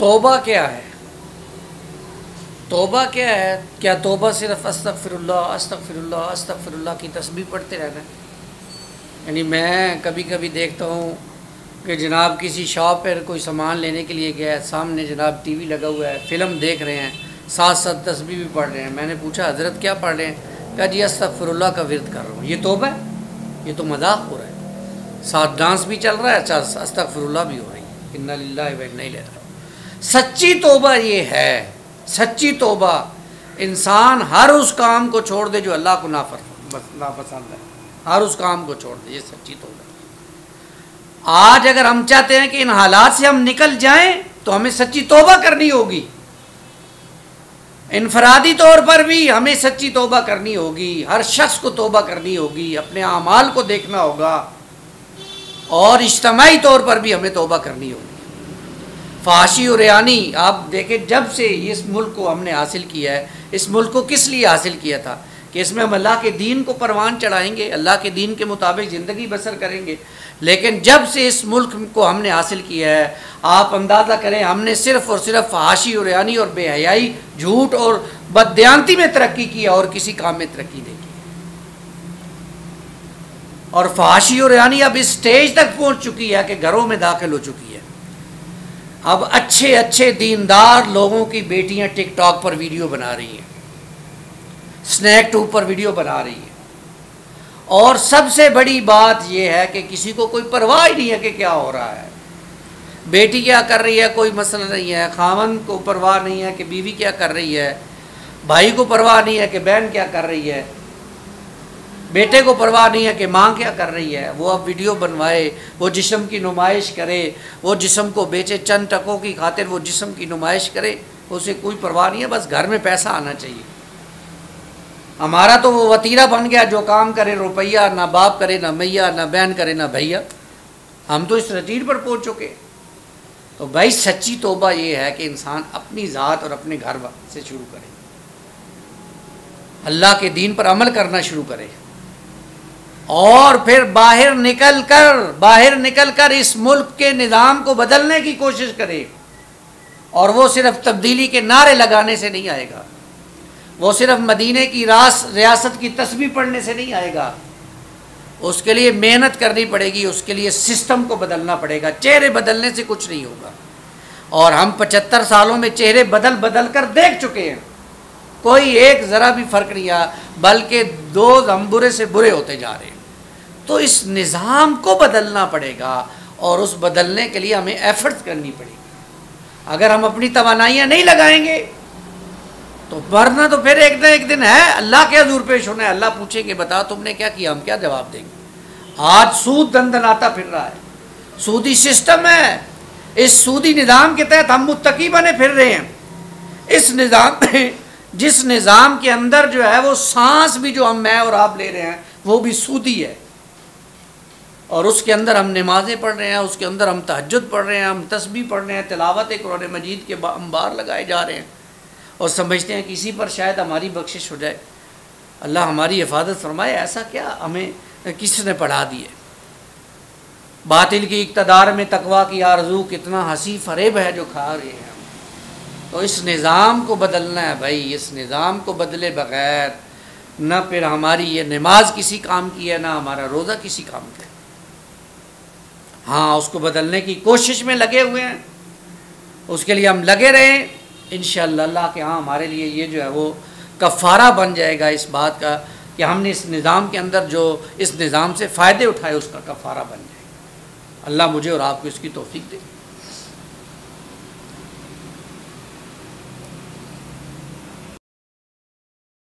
तौबा क्या है? तौबा क्या है? क्या तौबा सिर्फ अस्तगफिरुल्लाह अस्तगफिरुल्लाह अस्तगफिरुल्लाह की तस्बीह पढ़ते रहना है? यानी मैं कभी कभी देखता हूँ कि जनाब किसी शॉप पर कोई सामान लेने के लिए गया है, सामने जनाब टीवी लगा हुआ है, फ़िल्म देख रहे हैं, साथ साथ तस्बीह भी पढ़ रहे हैं। मैंने पूछा हज़रत क्या पढ़ रहे हैं? कहा जी अस्तगफिरुल्लाह का विर्द कर रहा हूँ। ये तौबा है? ये तो मजाक हो रहा है। साथ डांस भी चल रहा है, साथ अस्तगफिरुल्लाह भी हो रही है। इन्ना लिल्लाहि व इन्ना इलैहि राजिऊन। सच्ची तौबा ये है, सच्ची तौबा इंसान हर उस काम को छोड़ दे जो अल्लाह को नापसंद है, हर उस काम को छोड़ दे। ये सच्ची तौबा। आज अगर हम चाहते हैं कि इन हालात से हम निकल जाएं तो हमें सच्ची तौबा करनी होगी। इनफरादी तौर पर भी हमें सच्ची तौबा करनी होगी, हर शख्स को तौबा करनी होगी, अपने आमाल को देखना होगा, और इज्तिमाई तौर पर भी हमें तौबा करनी होगी। फाशी और रियानी आप देखें, जब से इस मुल्क को हमने हासिल किया है, इस मुल्क को किस लिए हासिल किया था कि इसमें हम अल्लाह के दीन को परवान चढ़ाएंगे, अल्लाह के दीन के मुताबिक ज़िंदगी बसर करेंगे। लेकिन जब से इस मुल्क को हमने हासिल किया है, आप अंदाज़ा करें, हमने सिर्फ़ और सिर्फ फाशी और यानी और बेहयाई, झूठ और बददियानती में तरक्की की और किसी काम में तरक्की नहीं की। और फाशी और यानी अब इस स्टेज तक पहुँच चुकी है कि घरों में दाखिल हो चुकी है। अब अच्छे अच्छे दीनदार लोगों की बेटियां टिकटॉक पर वीडियो बना रही हैं, स्नैक ट्यूब पर वीडियो बना रही है, और सबसे बड़ी बात यह है कि किसी को कोई परवाह ही नहीं है कि क्या हो रहा है। बेटी क्या कर रही है कोई मसला नहीं है, खावंद को परवाह नहीं है कि बीवी क्या कर रही है, भाई को परवाह नहीं है कि बहन क्या कर रही है, बेटे को परवाह नहीं है कि माँ क्या कर रही है। वो अब वीडियो बनवाए, वो जिस्म की नुमाइश करे, वो जिस्म को बेचे, चंद टकों की खातिर वो जिस्म की नुमाइश करे, उसे कोई परवाह नहीं है, बस घर में पैसा आना चाहिए। हमारा तो वो वतीरा बन गया, जो काम करे रुपया, ना बाप करे ना मैया, ना बहन करे ना भैया। हम तो इस रतीर पर पहुँच चुके। तो भाई सच्ची तौबा ये है कि इंसान अपनी ज़ात और अपने घर से शुरू करे, अल्लाह के दीन पर अमल करना शुरू करे, और फिर बाहर निकल कर इस मुल्क के निज़ाम को बदलने की कोशिश करे। और वो सिर्फ तब्दीली के नारे लगाने से नहीं आएगा, वो सिर्फ मदीने की रियासत की तस्बीह पढ़ने से नहीं आएगा। उसके लिए मेहनत करनी पड़ेगी, उसके लिए सिस्टम को बदलना पड़ेगा। चेहरे बदलने से कुछ नहीं होगा। और हम 75 सालों में चेहरे बदल कर देख चुके हैं, कोई एक ज़रा भी फ़र्क नहीं आया, बल्कि दो हम बुरे से बुरे होते जा रहे हैं। तो इस निज़ाम को बदलना पड़ेगा, और उस बदलने के लिए हमें एफर्ट्स करनी पड़ेगी। अगर हम अपनी तवानाइयाँ नहीं लगाएंगे तो वरना तो फिर एक ना एक दिन है अल्लाह के हज़ूर पेश होना है। अल्लाह पूछेंगे बता तुमने क्या किया, हम क्या जवाब देंगे। आज सूद दंदनाता फिर रहा है, सूदी सिस्टम है, इस सूदी निज़ाम के तहत हम मुत्तकी बने फिर रहे हैं। इस निज़ाम में, जिस निज़ाम के अंदर जो है वो सांस भी जो मैं और आप ले रहे हैं वो भी सूदी है, और उसके अंदर हम नमाज़ें पढ़ रहे हैं, उसके अंदर हम तहज्जुद पढ़ रहे हैं, हम तस्बीह पढ़ रहे हैं, तिलावत कुरान मजीद के अंबार लगाए जा रहे हैं, और समझते हैं कि इसी पर शायद हमारी बख्शिश हो जाए, अल्लाह हमारी हिफाजत फरमाए। ऐसा क्या हमें किसने पढ़ा दिए। बातिल की इक़्तिदार में तकवा की आरज़ू, कितना हंसी फरेब है जो खा रहे हैं। तो इस निज़ाम को बदलना है भाई, इस निज़ाम को बदले बग़ैर न फिर हमारी ये नमाज किसी काम की है, ना हमारा रोज़ा किसी काम का है। हाँ, उसको बदलने की कोशिश में लगे हुए हैं, उसके लिए हम लगे रहें। इंशाअल्लाह अल्लाह के यहाँ हमारे लिए ये जो है वो कफ़ारा बन जाएगा इस बात का कि हमने इस निज़ाम के अंदर जो इस निज़ाम से फ़ायदे उठाए, उसका कफ़ारा बन जाएगा। अल्लाह मुझे और आपको इसकी तौफ़ीक दे।